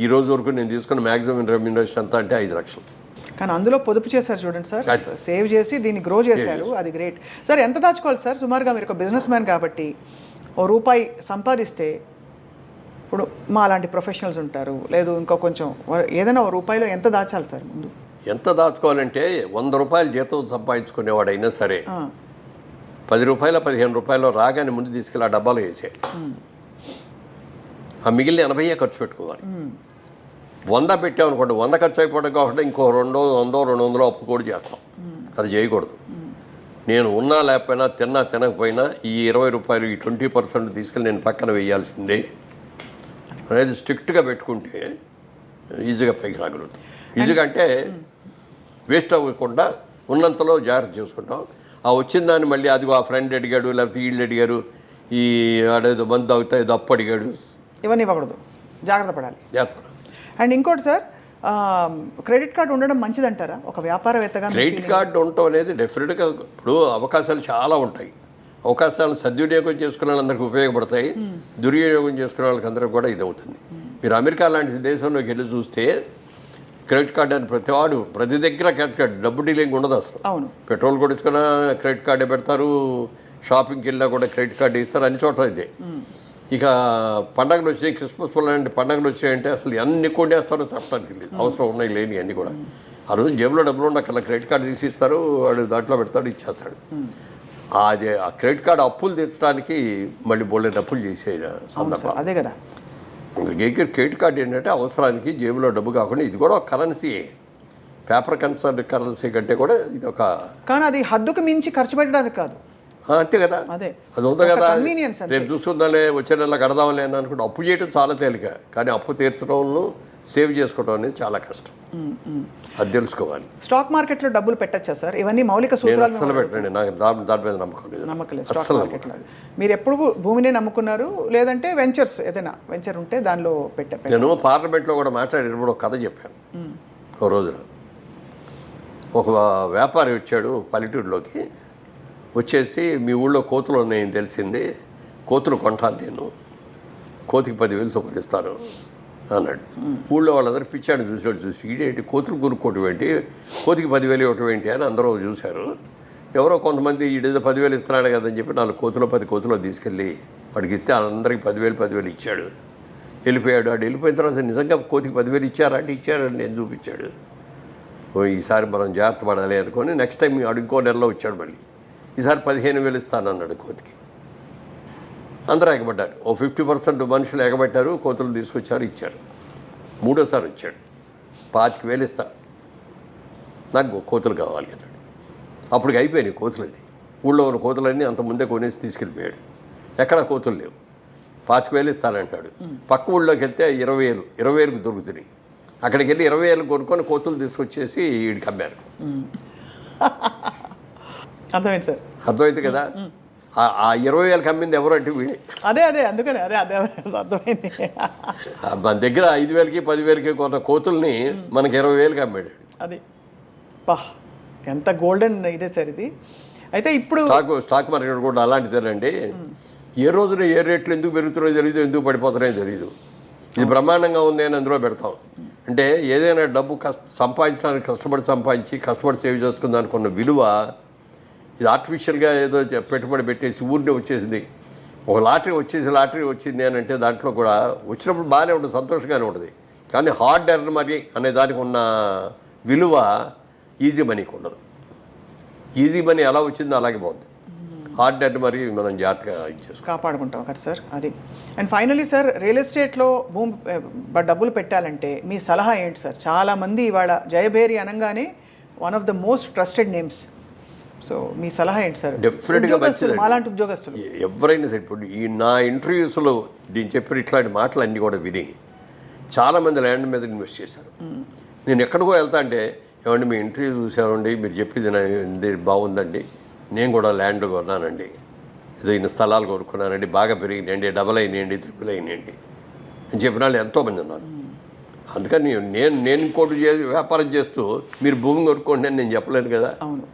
ఈ రోజు వరకు నేను తీసుకున్న మ్యాక్సిమం రెమ్యూనరేషన్ అంతా అంటే 5 లక్షలు. కానీ అందులో పొదుపు చేశారు చూడండి సార్, సేవ్ చేసి దీన్ని గ్రో చేశారు, అది గ్రేట్ సార్. ఎంత దాచుకోవాలి సార్ సుమారుగా? మీరు ఒక బిజినెస్ మ్యాన్ కాబట్టి ₹1 సంపాదిస్తే, ఇప్పుడు మా అలాంటి ప్రొఫెషనల్స్ ఉంటారు, లేదు ఇంకో కొంచెం ఏదైనా ₹1 ఎంత దాచాలి సార్ ముందు? ఎంత దాచుకోవాలంటే ₹100 జీతం సంపాదించుకునేవాడైనా సరే ₹10 ₹15 రాగానే ముందు తీసుకెళ్ళి ఆ డబ్బాలో వేసేయాలి. ఆ మిగిలిన 80 ఖర్చు పెట్టుకోవాలి. 100 పెట్టామనుకోండి, 100 ఖర్చు అయిపోవడం కాబట్టి ఇంకో 200 అప్పు కూడా చేస్తాం. అది చేయకూడదు. నేను ఉన్నా లేకపోయినా, తిన్నా తినకపోయినా ఈ ₹20 ఈ 20% తీసుకెళ్ళి నేను పక్కన వేయాల్సిందే అనేది స్ట్రిక్ట్గా పెట్టుకుంటే ఈజీగా పైకి రాగలుగుతాం. ఈజీగా అంటే వేస్ట్ అవ్వకుండా ఉన్నంతలో జాగ్రత్త చేసుకుంటాం. ఆ వచ్చిన దాన్ని మళ్ళీ అది ఆ ఫ్రెండ్ అడిగాడు, లేకపోతే వీళ్ళు అడిగారు, ఈ ఆడేదో మందు అవుతా ఏదో అప్పు అడిగాడు, ఇవన్నీ ఇవ్వకూడదు, జాగ్రత్త పడాలి. జాగ్రత్త. అండ్ ఇంకోటి సార్, క్రెడిట్ కార్డు ఉండడం మంచిదంటారా ఒక వ్యాపారవేత్తగా? క్రెడిట్ కార్డు ఉండటం అనేది డెఫినెట్గా ఇప్పుడు అవకాశాలు చాలా ఉంటాయి. అవకాశాలను సద్వినియోగం చేసుకునే వాళ్ళందరికీ ఉపయోగపడతాయి, దుర్వినియోగం చేసుకునే వాళ్ళకి అందరికీ కూడా ఇది అవుతుంది. మీరు అమెరికా లాంటి దేశంలోకి వెళ్ళి చూస్తే క్రెడిట్ కార్డు అని ప్రతి దగ్గర క్రెడిట్ కార్డు, డబ్బు డీలింగ్ ఉండదు అసలు. అవును, పెట్రోల్ కొడుచుకున్నా క్రెడిట్ కార్డే పెడతారు, షాపింగ్కి వెళ్ళినా కూడా క్రెడిట్ కార్డు ఇస్తారు, అన్ని చోట్ల ఇదే. ఇక పండగలు వచ్చాయి, క్రిస్మస్ లాంటి పండగలు వచ్చాయంటే అసలు ఎన్ని కొట్టేస్తారో చెప్పడానికి లేదు, అవసరం ఉన్నాయి లేని అన్నీ కూడా. ఆ రోజు జేబులో డబ్బులు ఉండక్కర్లా, క్రెడిట్ కార్డు తీసి ఇస్తారు, వాడు దాంట్లో పెడతాడు, ఇచ్చేస్తాడు. అది ఆ క్రెడిట్ కార్డు అప్పులు తీర్చడానికి మళ్ళీ బోల్డెన్ అప్పులు చేసే సందర్భం అదే కదా. క్రెడిట్ కార్డు ఏంటంటే అవసరానికి జేబులో డబ్బు కాకుండా ఇది కూడా ఒక కరెన్సీయే. పేపర్ కరెన్సీ కంటే కూడా ఇది ఒక, కానీ అది హద్దుకు మించి ఖర్చు పెట్టడానికి కాదు. అంతే కదా, అదే అది ఉంది కదా. కన్వీనియన్స్. రేపు చూసుకుందాంలే, వచ్చే నెల కడదాంలే అని అనుకుంటే అప్పు చేయడం చాలా తేలిక, కానీ అప్పు తీర్చడంలో సేవ్ చేసుకోవడం అనేది చాలా కష్టం. అది తెలుసుకోవాలి. స్టాక్ మార్కెట్లో డబ్బులు పెట్టచ్చా సార్? ఇవన్నీ మౌలిక సూత్రాలు. అసలు పెట్టండి, నాకు దాని మీద నమ్మకం లేదు. స్టాక్ మార్కెట్లో మీరు ఎప్పుడు భూమిని నమ్ముకున్నారు, లేదంటే వెంచర్స్ ఏదైనా వెంచర్ ఉంటే దానిలో పెట్టారు? నేను పార్లమెంట్లో కూడా మాట్లాడేటప్పుడు ఒక కథ చెప్పాను. ఓ రోజున ఒక వ్యాపారి వచ్చాడు పల్లెటూరులోకి, వచ్చేసి మీ ఊళ్ళో కోతులు ఉన్నాయని తెలిసింది, కోతులు కొంటాను నేను, కోతికి 10,000 చొప్పున ఇస్తాను అన్నాడు. ఊళ్ళో వాళ్ళందరూ పిచ్చాడు చూసి ఈడేంటి కోతులు కొనుక్కోవటం ఏంటి, కోతికి 10,000 ఇవ్వటం ఏంటి అని అందరూ చూశారు. ఎవరో కొంతమంది ఈడేదో 10,000 ఇస్తున్నాడు కదని చెప్పి 4 కోతులు 10 కోతులు తీసుకెళ్ళి వాడికి ఇస్తే అందరికి 10,000 ఇచ్చాడు. వెళ్ళిపోయాడు. వాడు వెళ్ళిపోయిన తర్వాత నిజంగా కోతికి 10,000 ఇచ్చారంటే ఇచ్చారని నేను చూపించాడు. ఈసారి మనం జాగ్రత్త పడాలి అనుకొని నెక్స్ట్ టైం వాడు ఇంకో నెలలో వచ్చాడు. మళ్ళీ ఈసారి 15,000 ఇస్తానన్నాడు కోతికి. అందరూ ఎగబడ్డారు. ఓ 50% మనుషులు ఎగబట్టారు, కోతులు తీసుకొచ్చారు, ఇచ్చారు. మూడోసారి వచ్చాడు, 25,000 ఇస్తా, నాకు కోతులు కావాలి అన్నాడు. అప్పటికి అయిపోయినాయి కోతులన్నీ. ఊళ్ళో ఉన్న కోతులన్నీ అంత ముందే కొనేసి తీసుకెళ్ళిపోయాడు. ఎక్కడ కోతులు లేవు. 25,000 ఇస్తానంటాడు. పక్క ఊళ్ళోకి వెళ్తే 20,000కు దొరుకుతున్నాయి. అక్కడికి వెళ్ళి 20,000 కొనుక్కొని కోతులు తీసుకొచ్చేసి వీడికి అమ్మారు. అర్థమైంది సార్, అర్థమైంది కదా. ఆ 20,000కి అమ్మింది ఎవరు అంటే వీడే. అదే అందుకని అదే అర్థమైంది. మన దగ్గర 5,000కి 10,000కి కొన్న కోతుల్ని మనకి 20,000కి అమ్మాడు. అది ఎంత గోల్డెన్ ఇదే సార్ ఇది. అయితే ఇప్పుడు స్టాక్ మార్కెట్ కూడా అలాంటిదేనండి. ఏ రోజున ఏ రేట్లు ఎందుకు పెరుగుతున్నాయో తెలియదు, ఎందుకు పడిపోతున్నాయో తెలియదు. ఇది బ్రహ్మాండంగా ఉంది అని అందులో పెడతాం. అంటే ఏదైనా డబ్బు సంపాదించడానికి కష్టపడి సేవ్ చేసుకుని దానికి ఉన్న విలువ ఇది ఆర్టిఫిషియల్గా ఏదో పెట్టుబడి పెట్టేసి ఊరినే వచ్చేసింది. ఒక లాటరీ వచ్చింది అని అంటే దాంట్లో కూడా వచ్చినప్పుడు బాగానే ఉంటుంది, సంతోషంగానే ఉంటుంది. కానీ హార్డ్ ఎర్న్ మనీ అనే దానికి ఉన్న విలువ ఈజీ మనీకి ఉండదు. ఈజీ మనీ ఎలా వచ్చిందో అలాగే పోతుంది. హార్డ్ ఎర్న్ మనీ మనం జాగ్రత్తగా కాపాడుకుంటాం కదా సార్. అది. అండ్ ఫైనలీ సార్, రియల్ ఎస్టేట్లో డబ్బులు పెట్టాలంటే మీ సలహా ఏంటి సార్? చాలామంది ఇవాళ జయభేరి అనగానే one of the most trusted names. So మీ సలహా ఏంటి సార్? డెఫినెట్గా మంచిది. మాలాంటి ఉద్యోగస్తులు ఎవరైనా సరే, ఇప్పుడు ఈ నా ఇంటర్వ్యూస్లో నేను చెప్పిన ఇట్లాంటి మాటలు అన్నీ కూడా విని చాలామంది ల్యాండ్ మీద ఇన్వెస్ట్ చేశారు. నేను ఎక్కడికో వెళ్తా అంటే, ఏమండి మీ ఇంటర్వ్యూ చూసామండి, మీరు చెప్పింది బాగుందండి, నేను కూడా ల్యాండ్ కొన్నానండి, ఏదో ఇన్ని స్థలాలు కొనుక్కున్నానండి, బాగా పెరిగినాయండి, డబల్ అయినాయండి, ట్రిపుల్ అయినాయండి అని చెప్పిన వాళ్ళు ఎంతోమంది ఉన్నారు. అందుకని నేను ఇంకోటి వ్యాపారం చేస్తూ మీరు భూమి కొనుక్కోండి అని నేను చెప్పలేను కదా. అవును,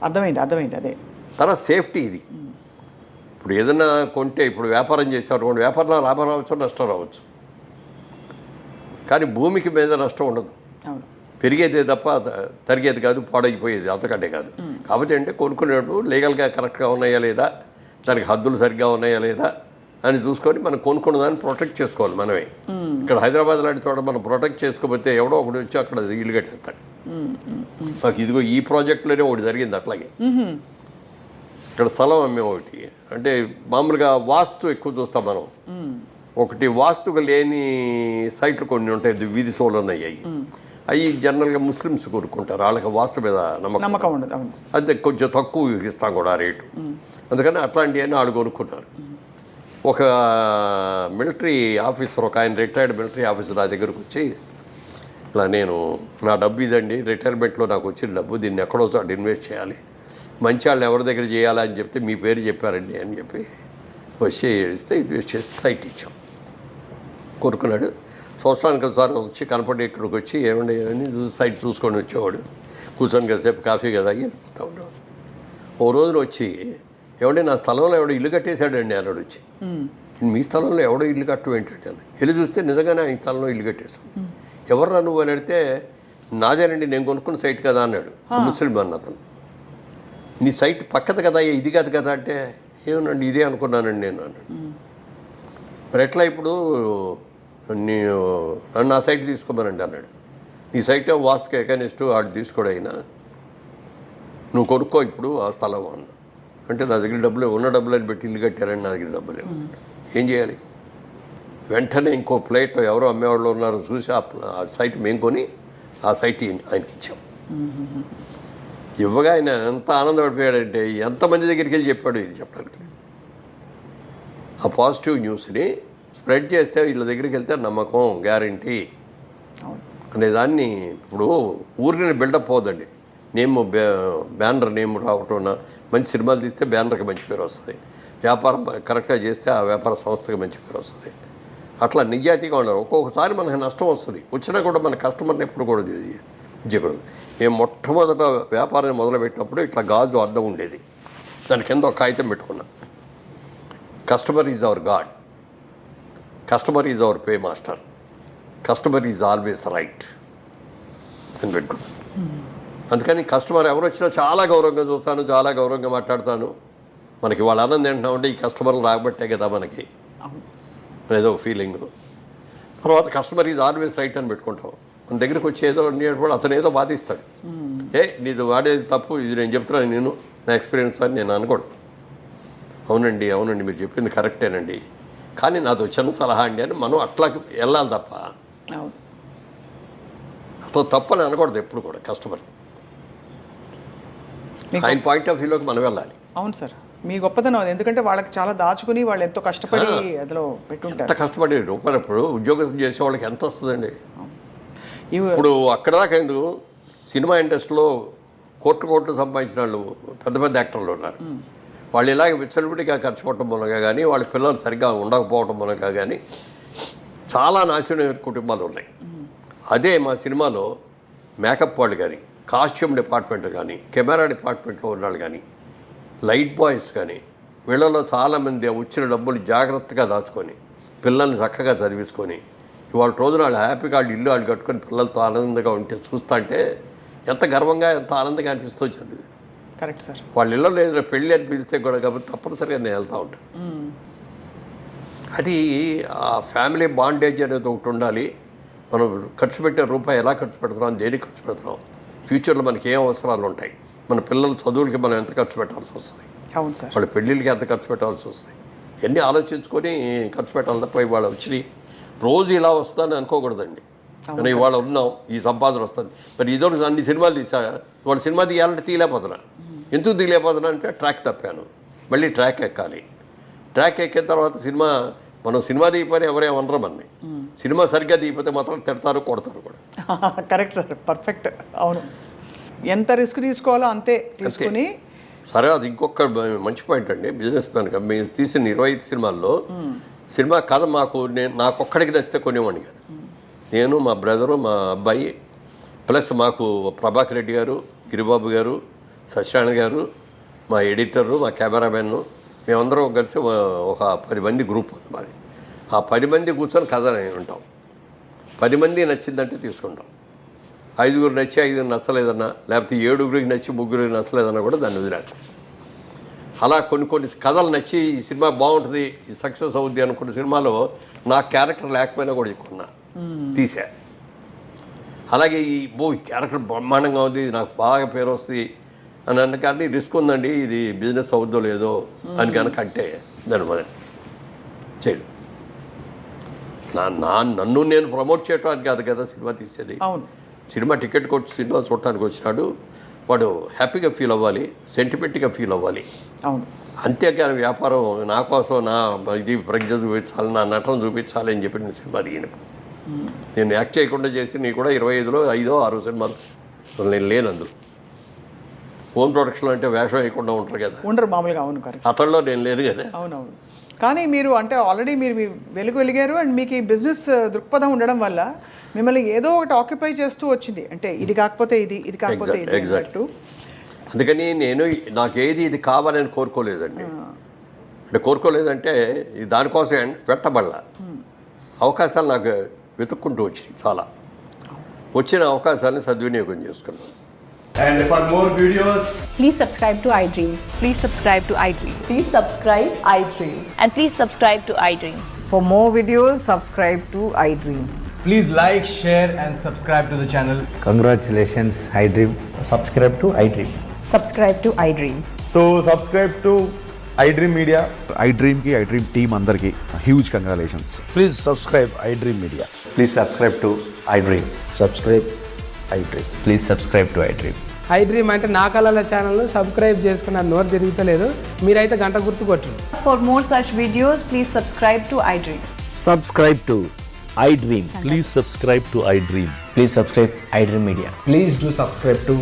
అర్థమైంది. అదే తర్వాత సేఫ్టీ ఇది. ఇప్పుడు ఏదైనా కొంటే, ఇప్పుడు వ్యాపారం చేసేవారు వ్యాపారంలో లాభం రావచ్చు, నష్టం రావచ్చు. కానీ భూమికి మీద నష్టం ఉండదు, అవును. పెరిగేదే తప్ప తరిగేది కాదు, పాడైపోయేది అంతకంటే కాదు. కాబట్టి అంటే కొనుక్కునేటప్పుడు లీగల్గా కరెక్ట్గా ఉన్నాయా లేదా, దానికి హద్దులు సరిగ్గా ఉన్నాయా లేదా అని చూసుకొని మనం కొనుక్కున్న దాన్ని ప్రొటెక్ట్ చేసుకోవాలి మనమే. ఇక్కడ హైదరాబాద్ లాంటి చోట మనం ప్రొటెక్ట్ చేసుకోకపోతే ఎవడో ఒకటి వచ్చి అక్కడ ఇల్లు కట్టేస్తాడు. మాకు ఇదిగో ఈ ప్రాజెక్టులోనే ఒకటి జరిగింది అట్లాగే. ఇక్కడ స్థలం అమ్మే ఒకటి అంటే మామూలుగా వాస్తు ఎక్కువ చూస్తాం మనం. ఒకటి వాస్తుగా లేని సైట్లు కొన్ని ఉంటాయి, వీధి సోలు అయ్యాయి. అవి జనరల్గా ముస్లిమ్స్ కొనుక్కుంటారు, వాళ్ళకి వాస్తు మీద నమ్మకం ఉండదు. అదే కొంచెం తక్కువ ఇస్తాం కూడా ఆ రేటు. అందుకని అట్లాంటివన్నీ వాళ్ళు కొనుక్కున్నారు. ఒక మిలిటరీ ఆఫీసర్, ఒక ఆయన రిటైర్డ్ మిలిటరీ ఆఫీసర్ నా దగ్గరకు వచ్చి, ఇలా నేను నా డబ్బు ఇదండి, రిటైర్మెంట్లో నాకు వచ్చిన డబ్బు, దీన్ని ఎక్కడో చోట ఇన్వెస్ట్ చేయాలి, మంచి వాళ్ళు ఎవరి దగ్గర చేయాలా అని చెప్తే మీ పేరు చెప్పారండి అని చెప్పి వచ్చి ఇస్తే ఇన్వెస్ట్ చేసి సైట్ ఇచ్చాం. కొనుక్కున్నాడు. సంవత్సరానికి ఒకసారి వచ్చి కనపడి ఇక్కడికి వచ్చి ఏమండి అని సైట్ చూసుకొని వచ్చేవాడు. కూర్చొని కాసేపు కాఫీ కదా వెళ్ళిపోతా ఉండేవాడు. ఓ రోజున వచ్చి, ఏమంటే నా స్థలంలో ఎవడో ఇల్లు కట్టేశాడండి అన్నాడు వచ్చి. మీ స్థలంలో ఎవడో ఇల్లు కట్టడం ఏంటంటే అని వెళ్ళి చూస్తే నిజంగానే ఆయన స్థలంలో ఇల్లు కట్టేశాడు. ఎవర్రా నువ్వు అని అడిగితే, నాదేనండి, నేను కొనుక్కున్న సైట్ కదా అన్నాడు. ముస్లిం అన్న అతను. నీ సైట్ పక్కది కదా, ఇది కాదు కదా అంటే, ఏమనండి ఇదే అనుకున్నానండి నేను అన్నాడు. మరి ఎట్లా ఇప్పుడు నన్ను ఆ సైట్ తీసుకోమనండి అన్నాడు. ఈ సైట్ వాస్తుకి ఎకనిస్ట్ వాడు తీసుకోడు అయినా, నువ్వు కొనుక్కో ఇప్పుడు ఆ స్థలం అన్న. అంటే నా దగ్గర డబ్బులు ఉన్న డబ్బులు అని పెట్టి ఇల్లు కట్టారని నా దగ్గర డబ్బులు ఏం చేయాలి? వెంటనే ఇంకో ప్లేట్ ఎవరో అమ్మేవాళ్ళు ఉన్నారో చూసి ఆ సైట్ మేము కొని ఆ సైట్ ఆయనకి ఇచ్చాం. ఇవ్వగా ఆయన ఎంత ఆనందపడిపోయాడంటే, ఎంతమంది దగ్గరికి వెళ్ళి చెప్పాడు ఇది చెప్పడానికి. ఆ పాజిటివ్ న్యూస్ని స్ప్రెడ్ చేస్తే వీళ్ళ దగ్గరికి వెళ్తే నమ్మకం, గ్యారంటీ అనేదాన్ని. ఇప్పుడు ఊరిని బిల్డప్ పోదండి, నేమ్ బ్యానర్ నేమ్ రావటం, మంచి సినిమాలు తీస్తే బ్యానర్కి మంచి పేరు వస్తుంది, వ్యాపారం కరెక్ట్గా చేస్తే ఆ వ్యాపార సంస్థకి మంచి పేరు వస్తుంది. అట్లా నిజాయితీగా ఉన్నారు. ఒక్కొక్కసారి మనకు నష్టం వస్తుంది, వచ్చినా కూడా మన కస్టమర్ని ఎప్పుడు కూడా చేయకూడదు. మేము మొట్టమొదట వ్యాపారాన్ని మొదలుపెట్టినప్పుడు ఇట్లా గాజు అద్దం ఉండేది, దాని కింద ఒక కాగితం పెట్టుకున్నాం, customer is our God, customer is our pay master, customer is always right అని పెట్టుకున్నాం. అందుకని కస్టమర్ ఎవరు వచ్చినా చాలా గౌరవంగా చూస్తాను, చాలా గౌరవంగా మాట్లాడతాను. మనకి వాళ్ళ ఆనందం ఏంటంటే ఈ కస్టమర్లు రాబట్టే కదా మనకి ఏదో ఫీలింగ్. తర్వాత కస్టమర్ ఈజ్ ఆల్వేస్ రైట్ అని పెట్టుకుంటాం. మన దగ్గరికి వచ్చి ఏదో కూడా అతను ఏదో బాధిస్తాడు, నీది వాడేది తప్పు, ఇది నేను చెప్తున్నాను, నేను నా ఎక్స్పీరియన్స్ అని నేను అనకూడదు. అవునండి అవునండి మీరు చెప్పింది కరెక్టేనండి, కానీ నాది చిన్న సలహా అండి అని మనం అట్లా వెళ్ళాలి తప్ప అసలు తప్పని అనకూడదు ఎప్పుడు కూడా. కస్టమర్ ఆయన పాయింట్ ఆఫ్ వ్యూలోకి మనం వెళ్ళాలి. అవును సార్, మీ గొప్పతనం అది. ఎందుకంటే వాళ్ళకి చాలా దాచుకుని వాళ్ళు ఎంతో కష్టపడి అందులో పెట్టుంటారు. ఎంత కష్టపడి రూపాయలు ఇప్పుడు ఉద్యోగం చేసే వాళ్ళకి ఎంత వస్తుందండి? ఇప్పుడు అక్కడ దాకా ఎందుకు, సినిమా ఇండస్ట్రీలో కోట్లు సంపాదించిన వాళ్ళు పెద్ద పెద్ద యాక్టర్లు ఉన్నారు. వాళ్ళు ఇలాగ విచ్చలవిడిగా ఖర్చు పెట్టడం మూలంగా కానీ, వాళ్ళ పిల్లలు సరిగ్గా ఉండకపోవడం మూలంగా కానీ చాలా నాశనమైన కుటుంబాలు ఉన్నాయి. అదే మా సినిమాలో మేకప్ వాళ్ళు కానీ, కాస్ట్యూమ్ డిపార్ట్మెంట్ కానీ, కెమెరా డిపార్ట్మెంట్లో ఉన్నాళ్ళు కానీ, లైట్ బాయ్స్ కానీ, వీళ్ళలో చాలామంది వచ్చిన డబ్బులు జాగ్రత్తగా దాచుకొని పిల్లల్ని చక్కగా చదివించుకొని ఇవాళ రోజున వాళ్ళు హ్యాపీగా వాళ్ళు ఇల్లు వాళ్ళు కట్టుకొని పిల్లలతో ఆనందంగా ఉంటే చూస్తుంటే ఎంత గర్వంగా, ఎంత ఆనందంగా అనిపిస్తుంది. Correct sir. వాళ్ళ ఇళ్ళలో ఏదైనా పెళ్ళి అనిపిస్తే కూడా కాబట్టి తప్పనిసరిగా నేను వెళ్తూ ఉంటాను. అది ఆ ఫ్యామిలీ బాండేజ్ అనేది ఒకటి ఉండాలి. మనం ఖర్చు పెట్టే రూపాయి ఎలా ఖర్చు పెడుతున్నాం, దేనికి ఖర్చు పెడుతున్నాం, ఫ్యూచర్లో మనకి ఏం అవసరాలు ఉంటాయి, మన పిల్లల చదువులకి మనం ఎంత ఖర్చు పెట్టాల్సి వస్తుంది, అవును సార్, వాళ్ళ పెళ్ళిళ్ళకి ఎంత ఖర్చు పెట్టాల్సి వస్తుంది, ఇవన్నీ ఆలోచించుకొని ఖర్చు పెట్టాలి తప్ప ఇవాళ వచ్చి రోజు ఇలా వస్తుందని అనుకోకూడదండి. కానీ ఇవాళ ఉన్నాం, ఈ సంపాదన వస్తుంది. మరి ఇదో అన్ని సినిమాలు తీసా, ఇవాళ సినిమా తీయాలంటే తీయలేకపోతున్నా. ఎందుకు తీయలేకపోతున్నా అంటే ట్రాక్ తప్పాను, మళ్ళీ ట్రాక్ ఎక్కాలి. ట్రాక్ ఎక్కిన తర్వాత మనం సినిమా తీయపోతే ఎవరేమనరు మనని. సినిమా సరిగ్గా తీయకపోతే మాత్రం తిడతారు, కొడతారు కూడా. Correct sir, perfect. అవును, ఎంత రిస్క్ తీసుకోవాలో అంతే తీసుకుని. సరే, అది ఇంకొక మంచి పాయింట్ అండి. బిజినెస్ మ్యాన్గా మేము తీసిన 25 సినిమాల్లో సినిమా కథ నాకొక్కడికి నచ్చితే కొనేవాడిని కాదు. నేను, మా బ్రదరు, మా అబ్బాయి, ప్లస్ మాకు ప్రభాకర్ రెడ్డి గారు, గిరిబాబు గారు, సత్యనారాయణ గారు, మా ఎడిటరు, మా కెమెరామెన్, మేమందరం కలిసి ఒక 10 మంది గ్రూప్ ఉంది మాది. ఆ 10 మంది కూర్చొని కథ ఉంటాం. 10 మంది నచ్చిందంటే తీసుకుంటాం. 5గురు నచ్చి 5 నచ్చలేదన్నా, లేకపోతే 7గురికి నచ్చి 3గురికి నచ్చలేదన్నా కూడా దాన్ని వదిలేస్తాం. అలా కొన్ని కథలు నచ్చి ఈ సినిమా బాగుంటుంది, ఈ సక్సెస్ అవుద్ది అనుకున్న సినిమాలో నా క్యారెక్టర్ లేకపోయినా కూడా ఎక్కున్నా తీసా. అలాగే ఈ క్యారెక్టర్ బ్రహ్మాండంగా ఉంది, నాకు బాగా పేరు వస్తుంది అని అన్న కానీ రిస్క్ ఉందండి, ఇది బిజినెస్ అవుద్దో లేదో అని కనుక అంటే దాని మొదలు చేయడు. నన్ను నేను ప్రమోట్ చేయడానికి కాదు కదా సినిమా తీసేది. సినిమా టికెట్ కొట్టి సినిమా చూడటానికి వచ్చినాడు, వాడు హ్యాపీగా ఫీల్ అవ్వాలి, సెంటిమెంట్గా ఫీల్ అవ్వాలి. అంతేకాని వ్యాపారం నా కోసం నా ఇది ప్రజ్ఞ చూపించాలి, నా నటన చూపించాలి అని చెప్పి నేను సినిమా దిగిన. నేను యాక్ట్ చేయకుండా చేసి నీ కూడా 25లో 5, 6 సినిమాలు నేను లేనందు. హోమ్ ప్రొడక్షన్ అంటే వేషం వేయకుండా ఉంటారు కదా, ఉండరు మామూలుగా. అవును, అతడిలో నేను లేదు కదా. అవునవును. కానీ మీరు అంటే ఆల్రెడీ మీరు వెలిగారు అండ్ మీకు ఈ బిజినెస్ దృక్పథం ఉండడం వల్ల మిమ్మల్ని ఏదో ఒకటి ఆక్యుపై చేస్తూ వచ్చింది. అంటే ఇది కాకపోతే ఇది కాకపోతే ఇది ఎగ్జాక్ట్. అందుకని నేను నాకేది ఇది కావాలని కోరుకోలేదండి. అంటే కోరుకోలేదంటే దానికోసం పెట్టబడలా. అవకాశాలు నాకు వెతుక్కుంటూ వచ్చినాయి, చాలా వచ్చిన అవకాశాలను సద్వినియోగం చేసుకున్నాను. And for more videos, please subscribe to iDream. Please subscribe to iDream. Please subscribe iDream. And please subscribe to iDream. For more videos, subscribe to iDream. please like, share and subscribe to the channel. Congratulations, iDream. Subscribe to iDream. Subscribe to iDream. So subscribe to iDream Media. iDream ki iDream team andarki huge congratulations. Please subscribe iDream Media. Please subscribe to iDream. Subscribe iDream. Please subscribe to iDream. iDream అంటే నా కళల channel subscribe చేసుకున్న నోరు తిరుగుతలేదు, మీరైతే గంట గుర్తు కొట్టండి. For more such videos, please subscribe to iDream. Subscribe to iDream. Please subscribe to iDream. Please subscribe iDream Media. Please do subscribe to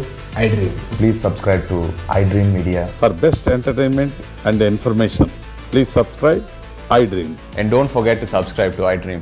iDream. Please subscribe to iDream Media. For best entertainment and information, please subscribe iDream. And don't forget to subscribe to iDream.